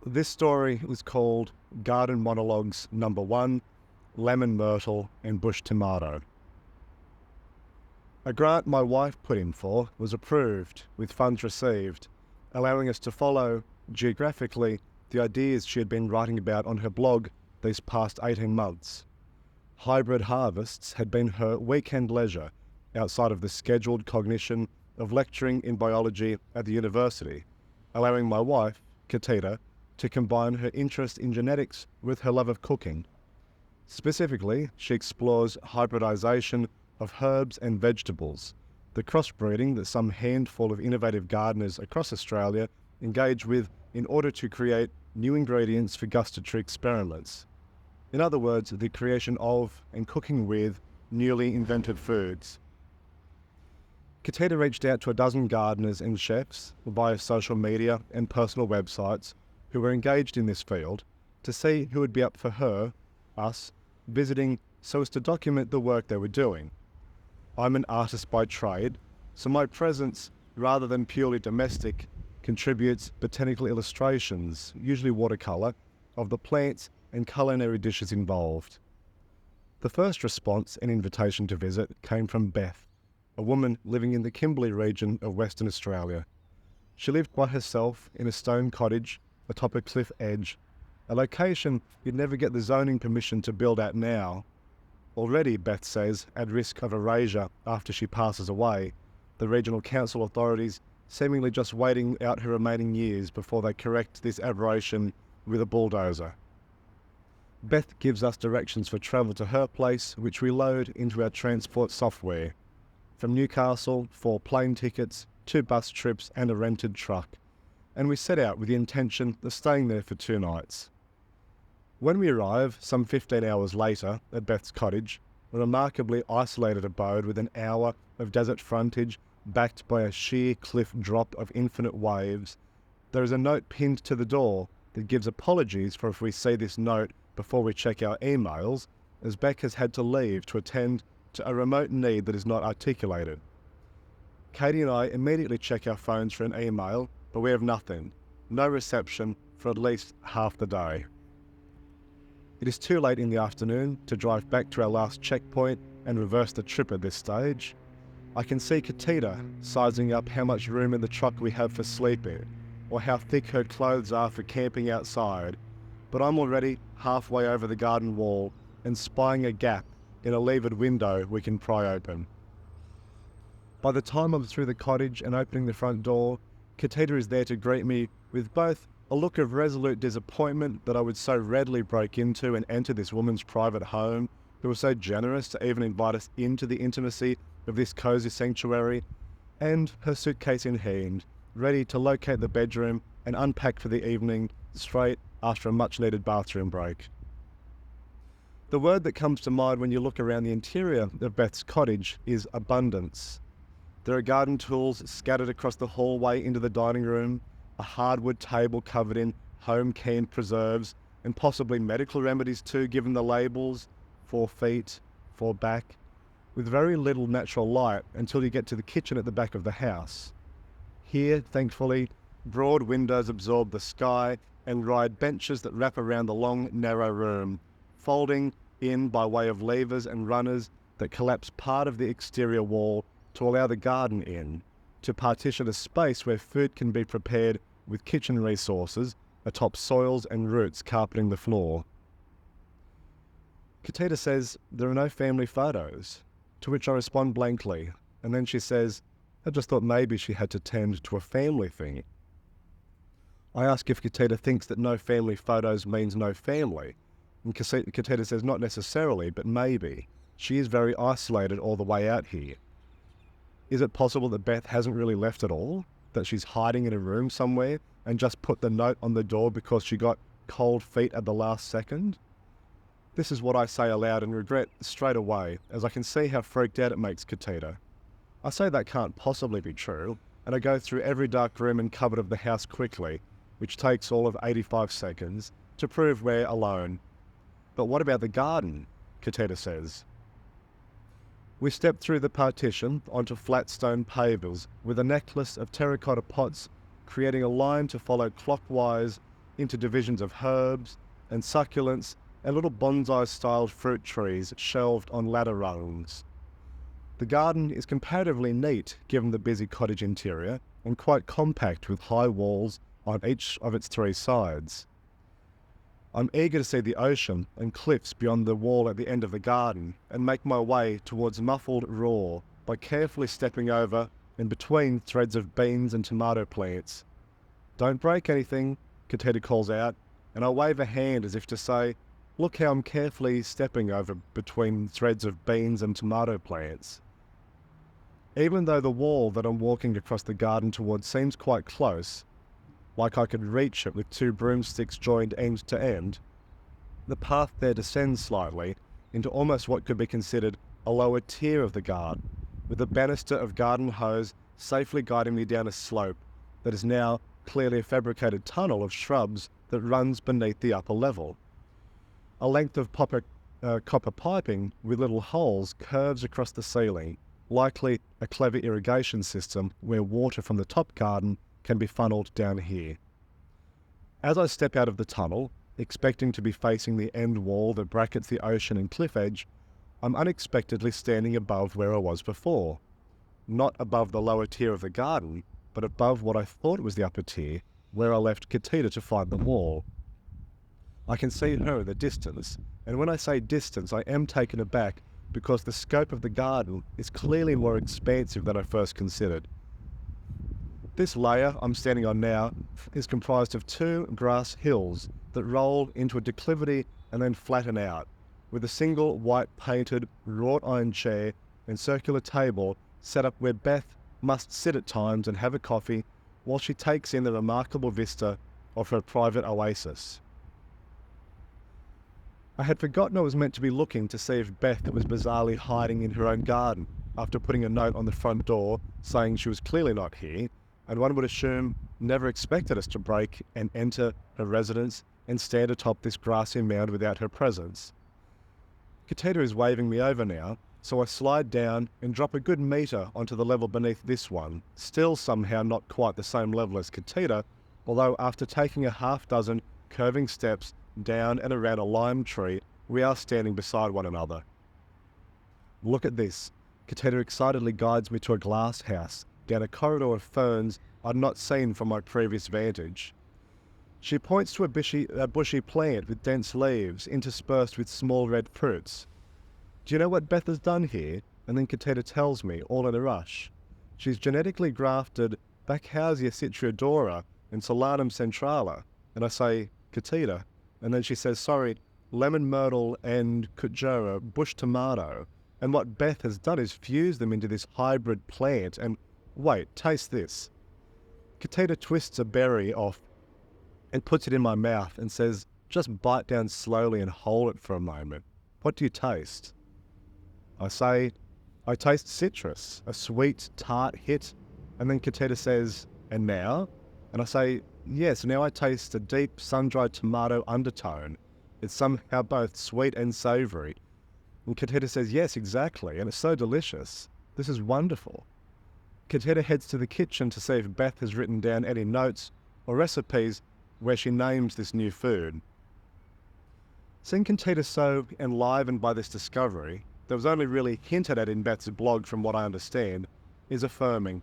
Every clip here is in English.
This story was called Garden Monologues Number 1, Lemon Myrtle and Bush Tomato. A grant my wife put in for was approved, with funds received, allowing us to follow, geographically, the ideas she had been writing about on her blog these past 18 months. Hybrid harvests had been her weekend leisure outside of the scheduled cognition of lecturing in biology at the university, allowing my wife, Katita, to combine her interest in genetics with her love of cooking. Specifically, she explores hybridization of herbs and vegetables, the crossbreeding that some handful of innovative gardeners across Australia engage with in order to create new ingredients for gustatory experiments. In other words, the creation of and cooking with newly invented foods. Katita reached out to a dozen gardeners and chefs via social media and personal websites who were engaged in this field to see who would be up for her, us, visiting so as to document the work they were doing. I'm an artist by trade, so my presence, rather than purely domestic, contributes botanical illustrations, usually watercolour, of the plants and culinary dishes involved. The first response and invitation to visit came from Beth, a woman living in the Kimberley region of Western Australia. She lived by herself in a stone cottage atop a cliff edge, a location you'd never get the zoning permission to build at now. Already, Beth says, at risk of erasure after she passes away, the regional council authorities seemingly just waiting out her remaining years before they correct this aberration with a bulldozer. Beth gives us directions for travel to her place, which we load into our transport software. From Newcastle, 4 plane tickets, 2 bus trips and a rented truck. And we set out with the intention of staying there for 2 nights. When we arrive, some 15 hours later, at Beth's cottage, a remarkably isolated abode with an hour of desert frontage backed by a sheer cliff drop of infinite waves, there is a note pinned to the door that gives apologies for if we see this note before we check our emails, as Beck has had to leave to attend to a remote need that is not articulated. Katie and I immediately check our phones for an email, but we have nothing, no reception for at least half the day. It is too late in the afternoon to drive back to our last checkpoint and reverse the trip at this stage. I can see Katita sizing up how much room in the truck we have for sleeping, or how thick her clothes are for camping outside, but I'm already halfway over the garden wall and spying a gap in a levered window we can pry open. By the time I'm through the cottage and opening the front door, Katita is there to greet me with both a look of resolute disappointment that I would so readily break into and enter this woman's private home, who was so generous to even invite us into the intimacy of this cosy sanctuary, and her suitcase in hand, ready to locate the bedroom and unpack for the evening straight after a much-needed bathroom break. The word that comes to mind when you look around the interior of Beth's cottage is abundance. There are garden tools scattered across the hallway into the dining room, a hardwood table covered in home-canned preserves, and possibly medical remedies too, given the labels, 4 feet, 4 back, with very little natural light until you get to the kitchen at the back of the house. Here, thankfully, broad windows absorb the sky and ride benches that wrap around the long, narrow room, folding in by way of levers and runners that collapse part of the exterior wall to allow the garden in, to partition a space where food can be prepared with kitchen resources atop soils and roots carpeting the floor. Katita says there are no family photos, to which I respond blankly, and then she says, I just thought maybe she had to tend to a family thing. I ask if Katita thinks that no family photos means no family, and Katita says not necessarily, but maybe. She is very isolated all the way out here. Is it possible that Beth hasn't really left at all? That she's hiding in a room somewhere and just put the note on the door because she got cold feet at the last second? This is what I say aloud and regret straight away, as I can see how freaked out it makes Katita. I say that can't possibly be true, and I go through every dark room and cupboard of the house quickly, which takes all of 85 seconds, to prove we're alone. But what about the garden? Katita says. We step through the partition onto flat stone pavers with a necklace of terracotta pots, creating a line to follow clockwise into divisions of herbs and succulents and little bonsai-styled fruit trees shelved on ladder rungs. The garden is comparatively neat given the busy cottage interior and quite compact with high walls on each of its three sides. I'm eager to see the ocean and cliffs beyond the wall at the end of the garden and make my way towards muffled roar by carefully stepping over and between threads of beans and tomato plants. "Don't break anything," Katita calls out, and I wave a hand as if to say, "Look how I'm carefully stepping over between threads of beans and tomato plants." Even though the wall that I'm walking across the garden towards seems quite close, like I could reach it with two broomsticks joined end to end, the path there descends slightly into almost what could be considered a lower tier of the garden, with a banister of garden hose safely guiding me down a slope that is now clearly a fabricated tunnel of shrubs that runs beneath the upper level. A length of copper piping with little holes curves across the ceiling, likely a clever irrigation system where water from the top garden can be funneled down here. As I step out of the tunnel, expecting to be facing the end wall that brackets the ocean and cliff edge, I'm unexpectedly standing above where I was before. Not above the lower tier of the garden, but above what I thought was the upper tier, where I left Katita to find the wall. I can see her in the distance, and when I say distance, I am taken aback because the scope of the garden is clearly more expansive than I first considered. This layer I'm standing on now is comprised of two grass hills that roll into a declivity and then flatten out, with a single white painted wrought iron chair and circular table set up where Beth must sit at times and have a coffee while she takes in the remarkable vista of her private oasis. I had forgotten I was meant to be looking to see if Beth was bizarrely hiding in her own garden after putting a note on the front door saying she was clearly not here, and one would assume never expected us to break and enter her residence and stand atop this grassy mound without her presence. Katita is waving me over now, so I slide down and drop a good metre onto the level beneath this one, still somehow not quite the same level as Katita, although after taking a half dozen curving steps down and around a lime tree, we are standing beside one another. "Look at this." Katita excitedly guides me to a glass house, down a corridor of ferns I'd not seen from my previous vantage. She points to a bushy plant with dense leaves interspersed with small red fruits. "Do you know what Beth has done here?" And then Katita tells me, all in a rush. She's genetically grafted Bacchausia citriodora and Solanum centrala. And I say, "Katita," and then she says, "Sorry, lemon myrtle and kujara bush tomato. And what Beth has done is fuse them into this hybrid plant and wait, taste this." Katita twists a berry off and puts it in my mouth and says, "Just bite down slowly and hold it for a moment. What do you taste?" I say, "I taste citrus, a sweet, tart hit." And then Katita says, "And now?" And I say, "Yes, now I taste a deep, sun-dried tomato undertone. It's somehow both sweet and savoury." And Katita says, "Yes, exactly, and it's so delicious. This is wonderful." Katita heads to the kitchen to see if Beth has written down any notes or recipes where she names this new food. Seeing Katita so enlivened by this discovery, that was only really hinted at in Beth's blog from what I understand, is affirming.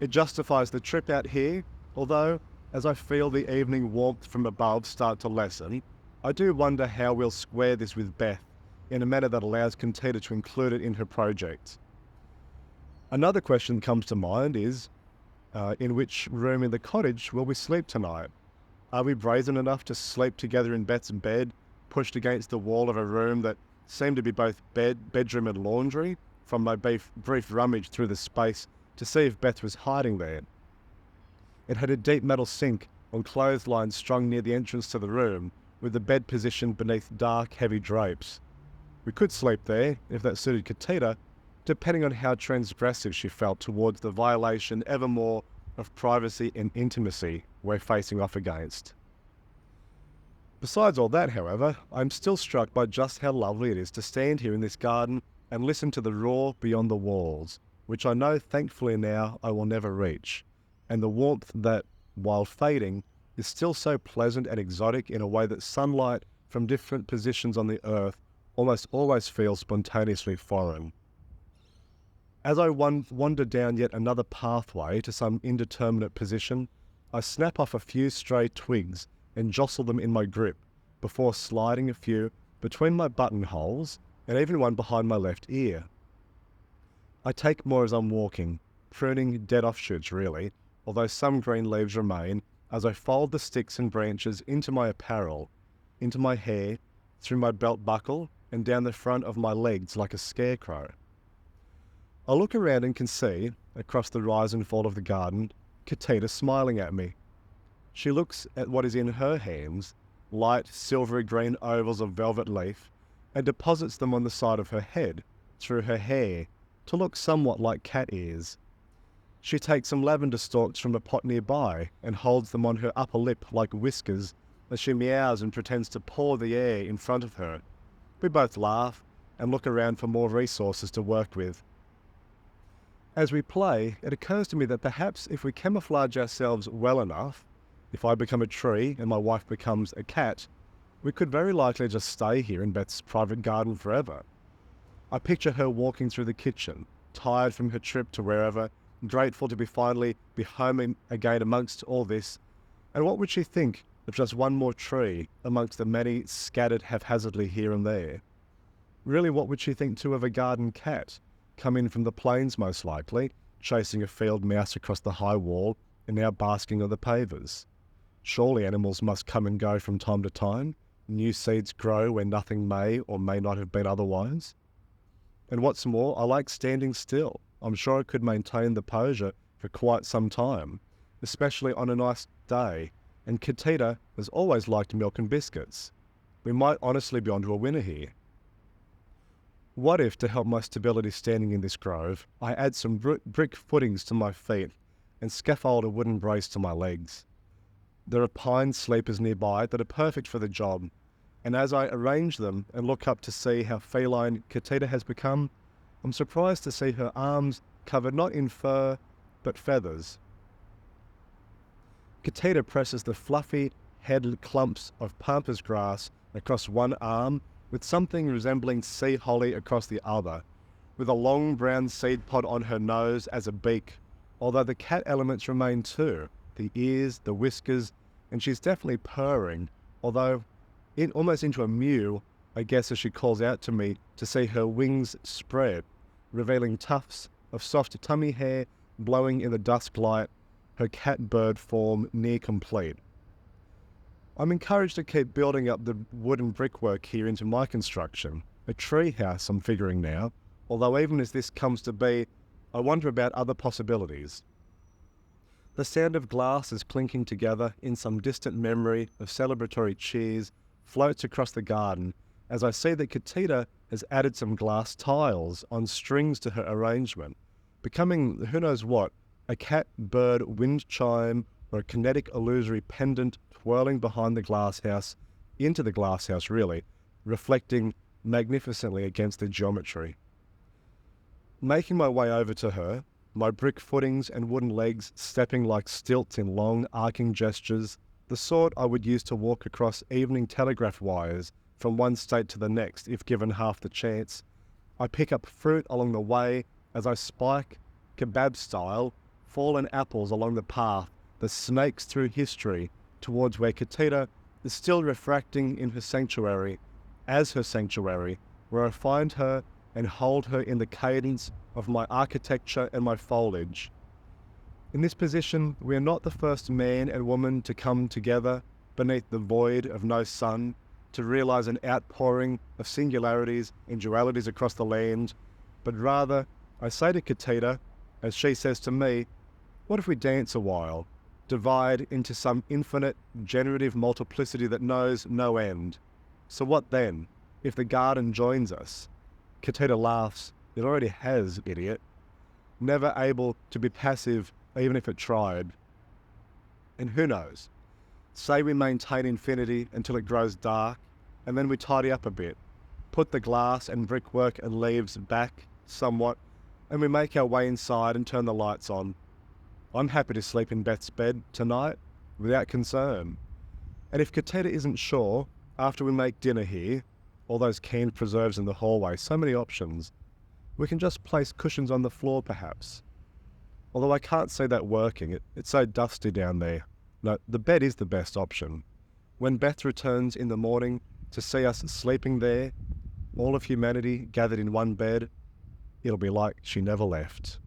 It justifies the trip out here, although, as I feel the evening warmth from above start to lessen, I do wonder how we'll square this with Beth in a manner that allows Katita to include it in her project. Another question that comes to mind is, in which room in the cottage will we sleep tonight? Are we brazen enough to sleep together in Beth's bed, pushed against the wall of a room that seemed to be both bedroom and laundry, from my brief rummage through the space to see if Beth was hiding there? It had a deep metal sink on clotheslines strung near the entrance to the room, with the bed positioned beneath dark, heavy drapes. We could sleep there, if that suited Katita, depending on how transgressive she felt towards the violation evermore of privacy and intimacy we're facing off against. Besides all that, however, I'm still struck by just how lovely it is to stand here in this garden and listen to the roar beyond the walls, which I know thankfully now I will never reach, and the warmth that, while fading, is still so pleasant and exotic in a way that sunlight from different positions on the earth almost always feels spontaneously foreign. As I wander down yet another pathway to some indeterminate position, I snap off a few stray twigs and jostle them in my grip before sliding a few between my buttonholes and even one behind my left ear. I take more as I'm walking, pruning dead offshoots really, although some green leaves remain, as I fold the sticks and branches into my apparel, into my hair, through my belt buckle, and down the front of my legs like a scarecrow. I look around and can see, across the rise and fall of the garden, Katita smiling at me. She looks at what is in her hands, light silvery green ovals of velvet leaf, and deposits them on the side of her head, through her hair, to look somewhat like cat ears. She takes some lavender stalks from a pot nearby and holds them on her upper lip like whiskers as she meows and pretends to paw the air in front of her. We both laugh and look around for more resources to work with. As we play, it occurs to me that perhaps if we camouflage ourselves well enough, if I become a tree and my wife becomes a cat, we could very likely just stay here in Beth's private garden forever. I picture her walking through the kitchen, tired from her trip to wherever, grateful to finally be home again amongst all this, and what would she think of just one more tree amongst the many scattered haphazardly here and there? Really, what would she think too of a garden cat, come in from the plains most likely, chasing a field mouse across the high wall and now basking on the pavers? Surely animals must come and go from time to time, new seeds grow where nothing may or may not have been otherwise. And what's more, I like standing still. I'm sure I could maintain the posure for quite some time, especially on a nice day, and Katita has always liked milk and biscuits. We might honestly be onto a winner here. What if, to help my stability standing in this grove, I add some brick footings to my feet and scaffold a wooden brace to my legs? There are pine sleepers nearby that are perfect for the job, and as I arrange them and look up to see how feline Katita has become, I'm surprised to see her arms covered not in fur, but feathers. Katita presses the fluffy head clumps of pampas grass across one arm with something resembling sea holly across the other, with a long brown seed pod on her nose as a beak, although the cat elements remain too, the ears, the whiskers, and she's definitely purring, although almost into a mew, I guess, as she calls out to me to see her wings spread, revealing tufts of soft tummy hair blowing in the dusk light, her cat bird form near complete. I'm encouraged to keep building up the wooden brickwork here into my construction, a tree house I'm figuring now, although even as this comes to be, I wonder about other possibilities. The sound of glasses clinking together in some distant memory of celebratory cheers floats across the garden as I see that Katita has added some glass tiles on strings to her arrangement, becoming who knows what, a cat-bird wind chime or a kinetic illusory pendant twirling behind the glasshouse, into the glasshouse really, reflecting magnificently against the geometry. Making my way over to her, my brick footings and wooden legs stepping like stilts in long arcing gestures, the sort I would use to walk across evening telegraph wires from one state to the next if given half the chance, I pick up fruit along the way as I spike, kebab style, fallen apples along the path that snakes through history towards where Katita is still refracting in her sanctuary, as her sanctuary, where I find her and hold her in the cadence of my architecture and my foliage. In this position, we are not the first man and woman to come together beneath the void of no sun, to realize an outpouring of singularities and dualities across the land, but rather, I say to Katita, as she says to me, what if we dance a while, divide into some infinite, generative multiplicity that knows no end? So what then, if the garden joins us? Katita laughs. It already has, idiot. Never able to be passive, even if it tried. And who knows? Say we maintain infinity until it grows dark, and then we tidy up a bit, put the glass and brickwork and leaves back somewhat, and we make our way inside and turn the lights on. I'm happy to sleep in Beth's bed tonight, without concern. And if Kateta isn't sure, after we make dinner here, all those canned preserves in the hallway, so many options, we can just place cushions on the floor perhaps. Although I can't see that working, it's so dusty down there. No, the bed is the best option. When Beth returns in the morning to see us sleeping there, all of humanity gathered in one bed, it'll be like she never left.